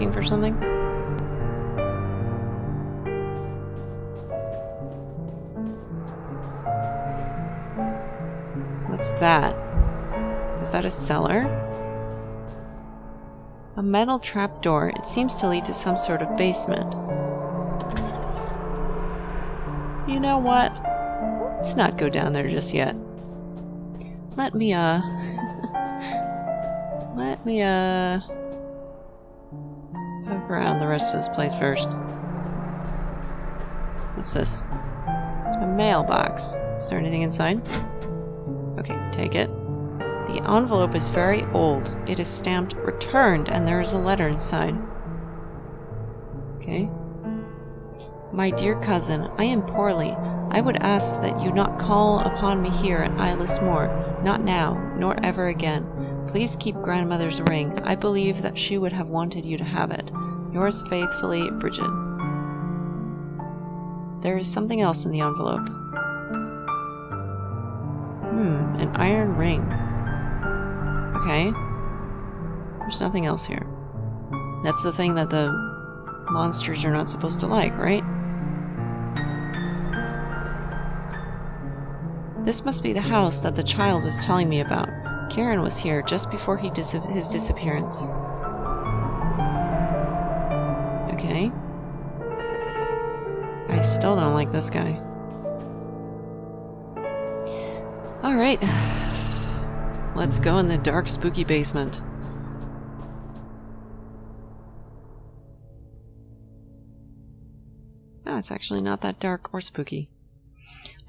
looking for something? What's that? Is that a cellar? A metal trapdoor. It seems to lead to some sort of basement. You know what? Let's not go down there just yet. Let me, look around the rest of this place first. What's this? A mailbox. Is there anything inside? Okay, take it. The envelope is very old. It is stamped returned and there is a letter inside. Okay. My dear cousin, I am poorly. I would ask that you not call upon me here at Isles Moor, not now, nor ever again. Please keep grandmother's ring. I believe that she would have wanted you to have it. Yours faithfully, Bridget. There is something else in the envelope. An iron ring. Okay. There's nothing else here. That's the thing that the monsters are not supposed to like, right? This must be the house that the child was telling me about. Karen was here just before his disappearance. Okay. I still don't like this guy. Alright. Let's go in the dark, spooky basement. Oh, it's actually not that dark or spooky.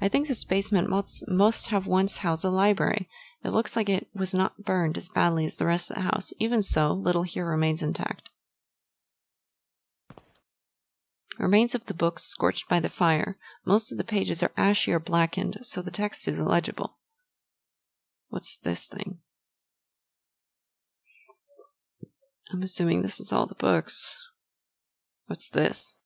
I think this basement must have once housed a library. It looks like it was not burned as badly as the rest of the house. Even so, little here remains intact. Remains of the books scorched by the fire. Most of the pages are ashy or blackened, so the text is illegible. What's this thing? I'm assuming this is all the books. What's this?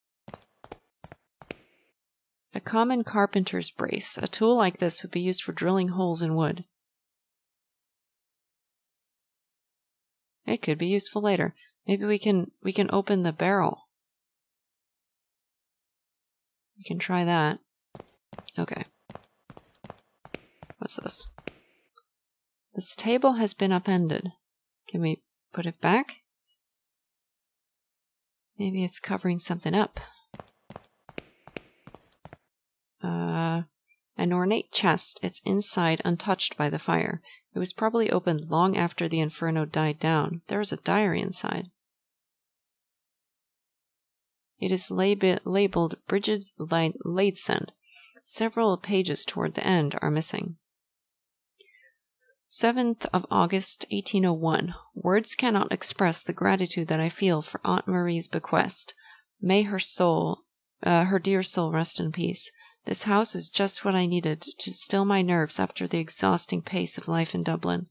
A common carpenter's brace. A tool like this would be used for drilling holes in wood. It could be useful later. Maybe we can open the barrel. We can try that. Okay. What's this? This table has been upended. Can we put it back? Maybe it's covering something up. An ornate chest, its inside untouched by the fire. It was probably opened long after the inferno died down. There is a diary inside. It is labeled Bridget's Ladesend. Several pages toward the end are missing. 7th of August, 1801. Words cannot express the gratitude that I feel for Aunt Marie's bequest. May her dear soul rest in peace. This house is just what I needed to still my nerves after the exhausting pace of life in Dublin.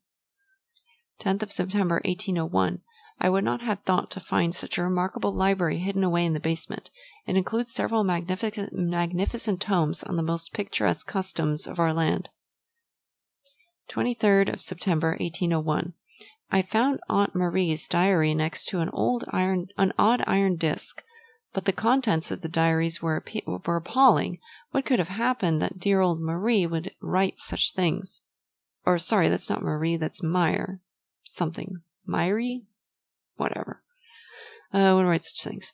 10th of September, 1801. I would not have thought to find such a remarkable library hidden away in the basement. It includes several magnificent tomes on the most picturesque customs of our land. 23rd of September, 1801. I found Aunt Marie's diary next to an odd iron disc, but the contents of the diaries were appalling. What could have happened that dear old Marie would write such things? Or, sorry, that's not Marie, that's Meyer. Something. Myrie? Whatever. Would write such things.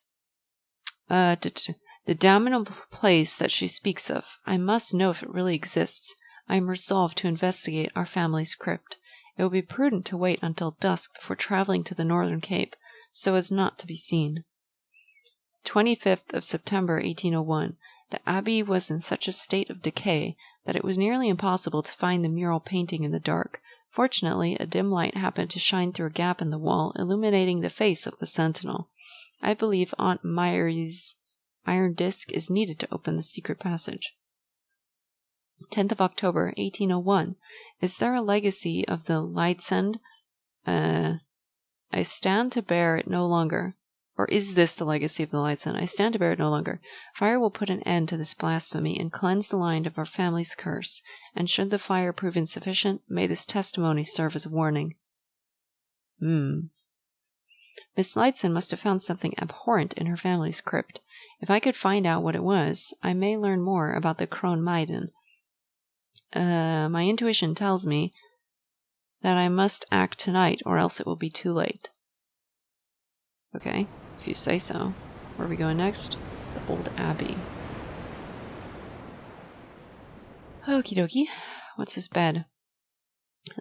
The damnable place that she speaks of. I must know if it really exists. I am resolved to investigate our family's crypt. It would be prudent to wait until dusk before traveling to the Northern Cape, so as not to be seen. 25th of September, 1801. The abbey was in such a state of decay that it was nearly impossible to find the mural painting in the dark. Fortunately, a dim light happened to shine through a gap in the wall, illuminating the face of the sentinel. I believe Aunt Myrie's iron disc is needed to open the secret passage. 10th of October, 1801. Is there a legacy of the Ladesend? I stand to bear it no longer. Or is this the legacy of the Ladesend? I stand to bear it no longer. Fire will put an end to this blasphemy and cleanse the land of our family's curse, and should the fire prove insufficient, may this testimony serve as a warning. Miss Lightson must have found something abhorrent in her family's crypt. If I could find out what it was, I may learn more about the Crone Maiden. My intuition tells me that I must act tonight, or else it will be too late. Okay, if you say so. Where are we going next? The old abbey. Okie dokie. What's his bed?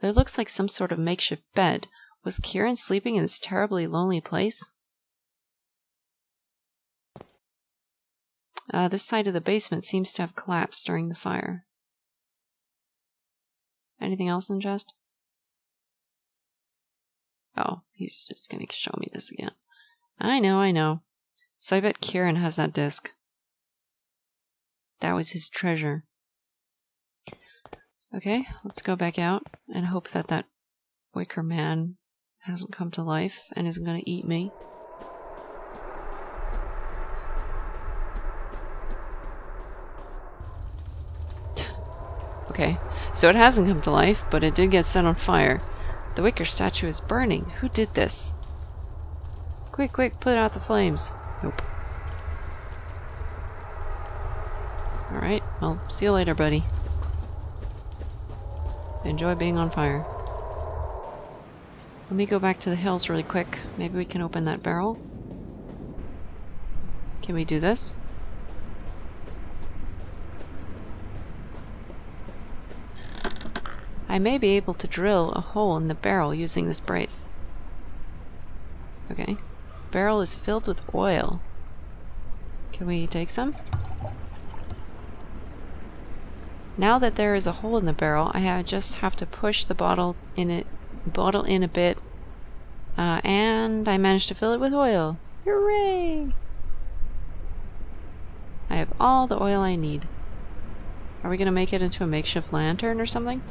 It looks like some sort of makeshift bed. Was Kieran sleeping in this terribly lonely place? This side of the basement seems to have collapsed during the fire. Anything else in the chest? Oh, he's just going to show me this again. I know. So I bet Kieran has that disc. That was his treasure. Okay, let's go back out and hope that that wicker man hasn't come to life and isn't going to eat me. Okay, so it hasn't come to life, but it did get set on fire. The wicker statue is burning. Who did this? Quick, put out the flames. Nope. Alright, well, see you later, buddy. Enjoy being on fire. Let me go back to the hills really quick. Maybe we can open that barrel. Can we do this? I may be able to drill a hole in the barrel using this brace. Okay. Barrel is filled with oil. Can we take some? Now that there is a hole in the barrel, I just have to push the bottle in a bit, and I managed to fill it with oil. Hooray! I have all the oil I need. Are we gonna make it into a makeshift lantern or something?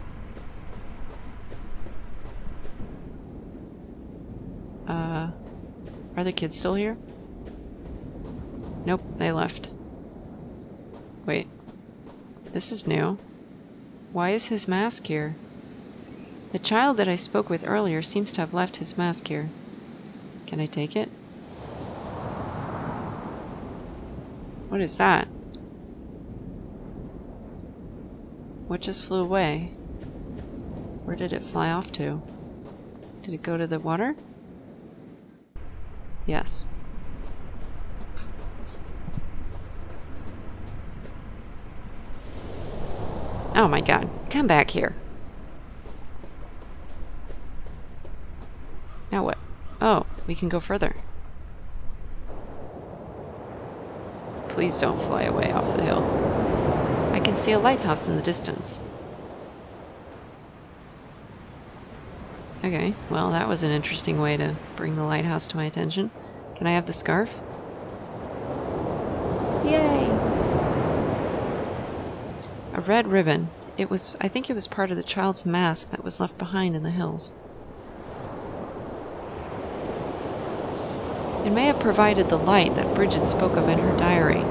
Are the kids still here? Nope, they left. Wait. This is new. Why is his mask here? The child that I spoke with earlier seems to have left his mask here. Can I take it? What is that? What just flew away? Where did it fly off to? Did it go to the water? Yes. Oh my god, come back here. Now what? Oh, we can go further. Please don't fly away off the hill. I can see a lighthouse in the distance. Okay, well that was an interesting way to bring the lighthouse to my attention. Can I have the scarf? Yay! A red ribbon. I think it was part of the child's mask that was left behind in the hills. It may have provided the light that Bridget spoke of in her diary,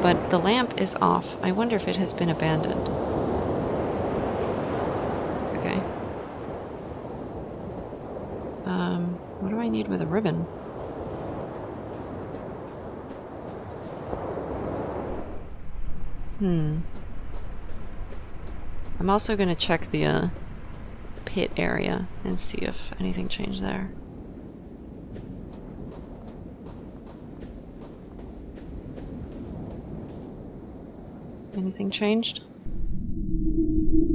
but the lamp is off. I wonder if it has been abandoned. Okay. What do I need with a ribbon? I'm also going to check the pit area and see if anything changed there. Anything changed?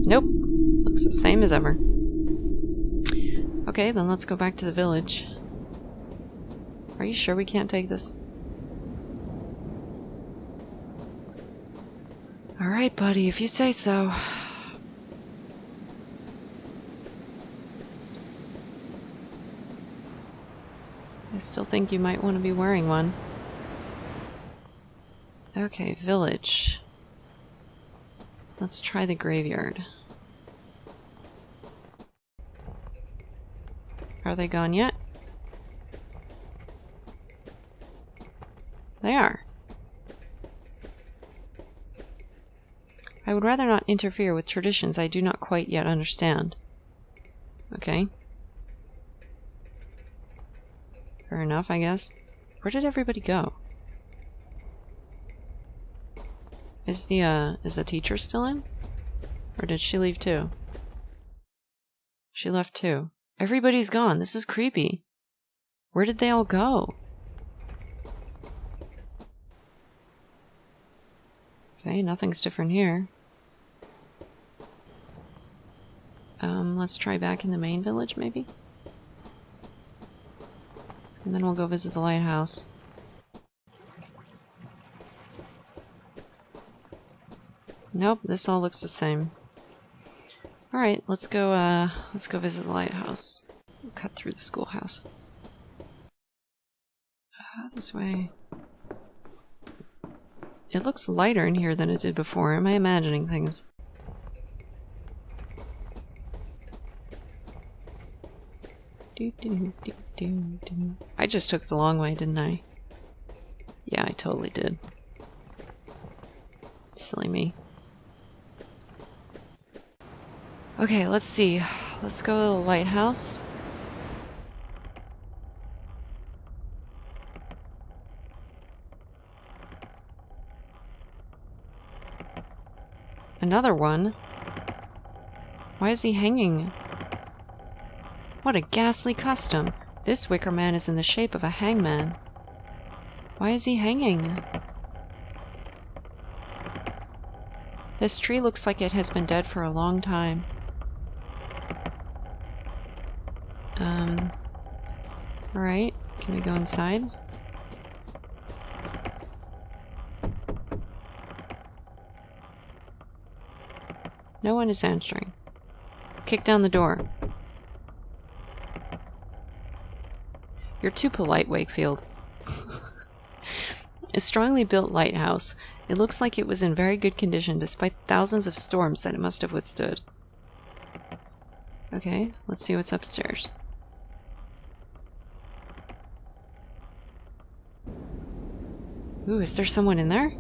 Nope. Looks the same as ever. Okay, then let's go back to the village. Are you sure we can't take this? Alright, buddy, if you say so. I still think you might want to be wearing one. Okay, village. Let's try the graveyard. Are they gone yet? They are. I would rather not interfere with traditions I do not quite yet understand. Okay. Fair enough, I guess. Where did everybody go? Is the teacher still in? Or did she leave too? She left too. Everybody's gone. This is creepy. Where did they all go? Okay, nothing's different here. Let's try back in the main village, maybe? And then we'll go visit the lighthouse. Nope, this all looks the same. Alright, let's go visit the lighthouse. We'll cut through the schoolhouse. This way. It looks lighter in here than it did before. Am I imagining things? I just took the long way, didn't I? Yeah, I totally did. Silly me. Okay, let's see. Let's go to the lighthouse. Another one? Why is he hanging? What a ghastly custom. This wicker man is in the shape of a hangman. Why is he hanging? This tree looks like it has been dead for a long time. Alright, can we go inside? No one is answering. Kick down the door. You're too polite, Wakefield. A strongly built lighthouse. It looks like it was in very good condition despite thousands of storms that it must have withstood. Okay, let's see what's upstairs. Ooh, is there someone in there?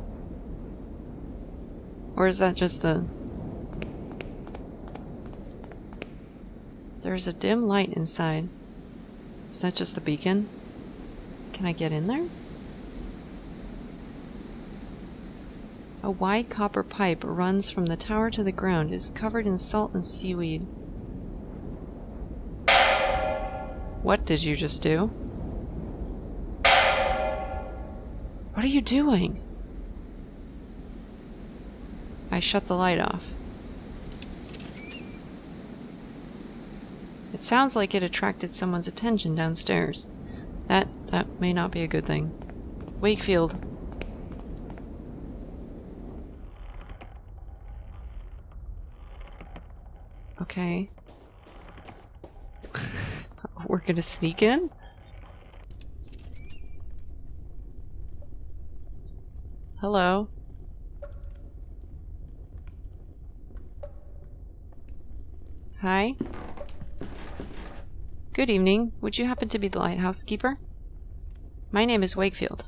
Or is that just the... There's a dim light inside. Is that just the beacon? Can I get in there? A wide copper pipe runs from the tower to the ground. It is covered in salt and seaweed. What did you just do? What are you doing? I shut the light off. It sounds like it attracted someone's attention downstairs. That may not be a good thing. Wakefield. Okay. We're gonna sneak in? Hello? Hi? Good evening. Would you happen to be the lighthouse keeper? My name is Wakefield.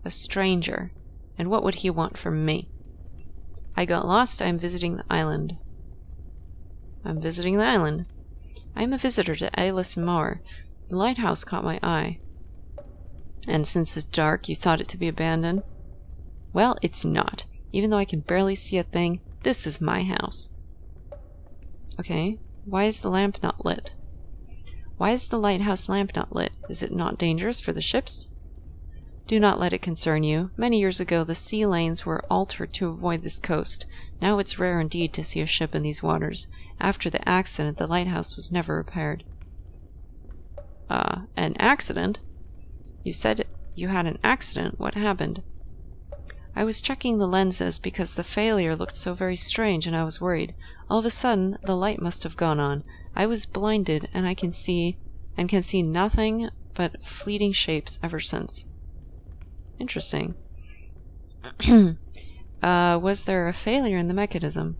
A stranger. And what would he want from me? I got lost. I am visiting the island. I'm visiting the island. I am a visitor to ApolloIsMyCoPilot. The lighthouse caught my eye. And since it's dark, you thought it to be abandoned? Well, it's not. Even though I can barely see a thing, this is my house. Okay, why is the lamp not lit? Why is the lighthouse lamp not lit? Is it not dangerous for the ships? Do not let it concern you. Many years ago, the sea lanes were altered to avoid this coast. Now it's rare indeed to see a ship in these waters. After the accident, the lighthouse was never repaired. An accident? You said you had an accident. What happened? I was checking the lenses because the failure looked so very strange and I was worried. All of a sudden, the light must have gone on. I was blinded and can see nothing but fleeting shapes ever since. Interesting. Was there a failure in the mechanism?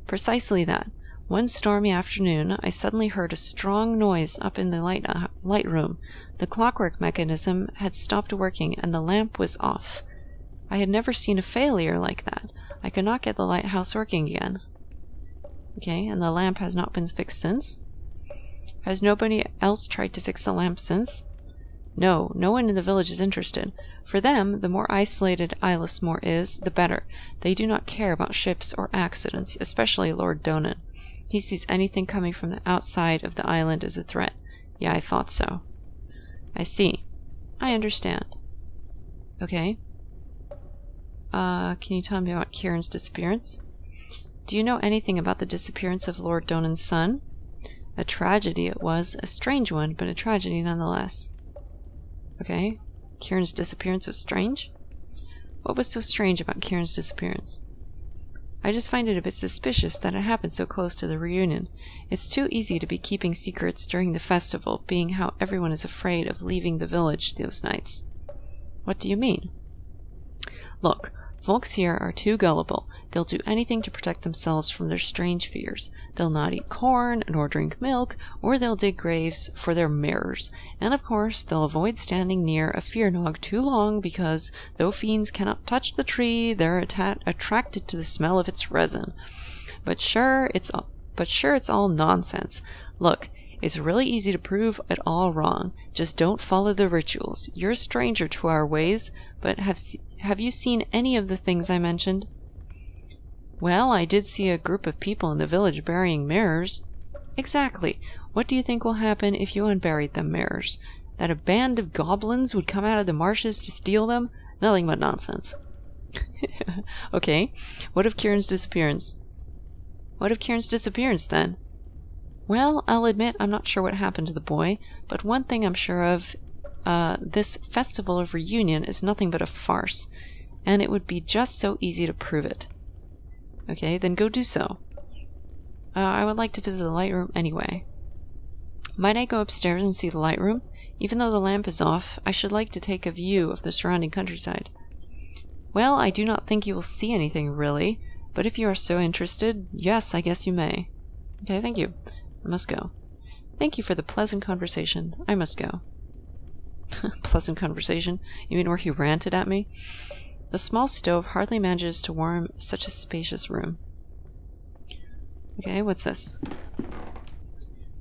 Precisely that. One stormy afternoon, I suddenly heard a strong noise up in the light room. The clockwork mechanism had stopped working, and the lamp was off. I had never seen a failure like that. I could not get the lighthouse working again. Okay, and the lamp has not been fixed since? Has nobody else tried to fix the lamp since? No, no one in the village is interested. For them, the more isolated Islismore is, the better. They do not care about ships or accidents, especially Lord Donan. He sees anything coming from the outside of the island as a threat. Yeah, I thought so. I see. I understand. Okay. Can you tell me about Kieran's disappearance? Do you know anything about the disappearance of Lord Donan's son? A tragedy it was, a strange one, but a tragedy nonetheless. Okay. Kieran's disappearance was strange? What was so strange about Kieran's disappearance? I just find it a bit suspicious that it happened so close to the reunion. It's too easy to be keeping secrets during the festival, being how everyone is afraid of leaving the village those nights. What do you mean? Look, folks here are too gullible. They'll do anything to protect themselves from their strange fears. They'll not eat corn nor drink milk, or they'll dig graves for their mirrors. And of course, they'll avoid standing near a fear-nog too long because, though fiends cannot touch the tree, they're attracted to the smell of its resin. But sure, it's all nonsense. Look, it's really easy to prove it all wrong. Just don't follow the rituals. You're a stranger to our ways, but have you seen any of the things I mentioned? Well, I did see a group of people in the village burying mirrors. Exactly. What do you think will happen if you unburied them mirrors? That a band of goblins would come out of the marshes to steal them? Nothing but nonsense. Okay. What of Kieran's disappearance? What of Kieran's disappearance, then? Well, I'll admit I'm not sure what happened to the boy, but one thing I'm sure of, this festival of reunion is nothing but a farce, and it would be just so easy to prove it. Okay, then go do so. I would like to visit the light room anyway. Might I go upstairs and see the light room? Even though the lamp is off, I should like to take a view of the surrounding countryside. Well, I do not think you will see anything, really, but if you are so interested, yes, I guess you may. Okay, thank you. I must go. Thank you for the pleasant conversation. I must go. Pleasant conversation? You mean where he ranted at me? The small stove hardly manages to warm such a spacious room. Okay, what's this?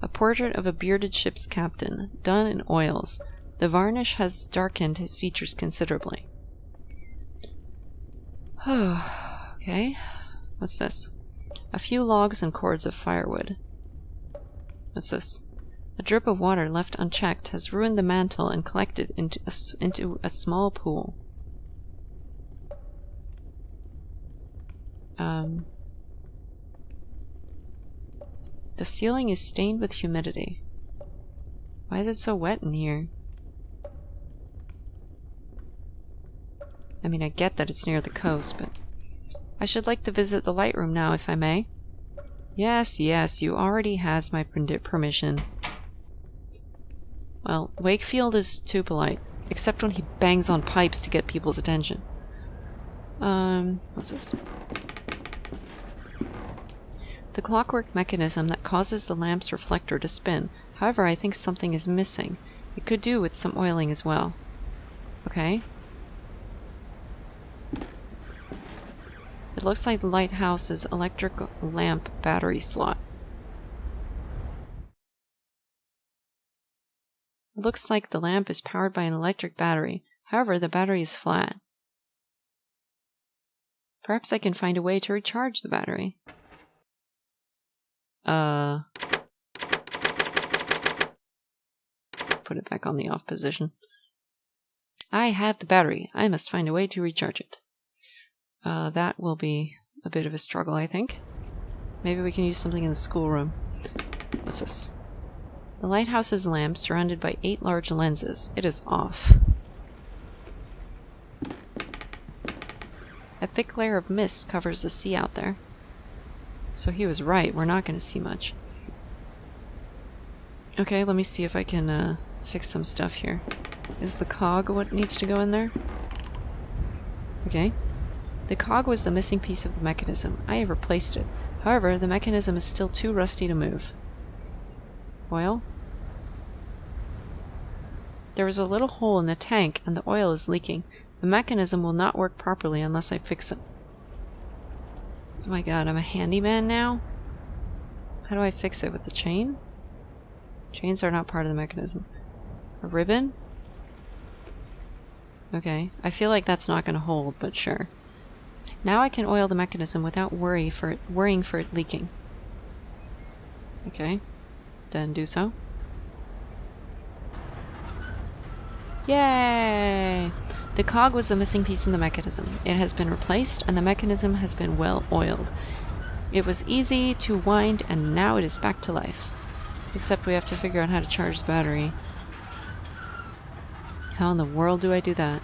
A portrait of a bearded ship's captain, done in oils. The varnish has darkened his features considerably. Okay, what's this? A few logs and cords of firewood. What's this? A drip of water left unchecked has ruined the mantle and collected into a small pool. The ceiling is stained with humidity. Why is it so wet in here? I mean, I get that it's near the coast, but I should like to visit the light room now, if I may. Yes, yes, you already has my permission. Well, Wakefield is too polite, except when he bangs on pipes to get people's attention. What's this? The clockwork mechanism that causes the lamp's reflector to spin. However, I think something is missing. It could do with some oiling as well. Okay. It looks like the lighthouse's electric lamp battery slot. It looks like the lamp is powered by an electric battery. However, the battery is flat. Perhaps I can find a way to recharge the battery. Put it back on the off position. I had the battery. I must find a way to recharge it. That will be a bit of a struggle, I think. Maybe we can use something in the schoolroom. What's this? The lighthouse's lamp surrounded by 8 large lenses. It is off. A thick layer of mist covers the sea out there. So he was right, we're not going to see much. Okay, let me see if I can fix some stuff here. Is the cog what needs to go in there? Okay. The cog was the missing piece of the mechanism. I have replaced it. However, the mechanism is still too rusty to move. Oil? There was a little hole in the tank and the oil is leaking. The mechanism will not work properly unless I fix it. Oh my god, I'm a handyman now? How do I fix it? With the chain? Chains are not part of the mechanism. A ribbon? Okay. I feel like that's not going to hold, but sure. Now I can oil the mechanism without worrying for it leaking. Okay. Then do so. Yay! The cog was the missing piece in the mechanism. It has been replaced, and the mechanism has been well oiled. It was easy to wind, and now it is back to life. Except we have to figure out how to charge the battery. How in the world do I do that?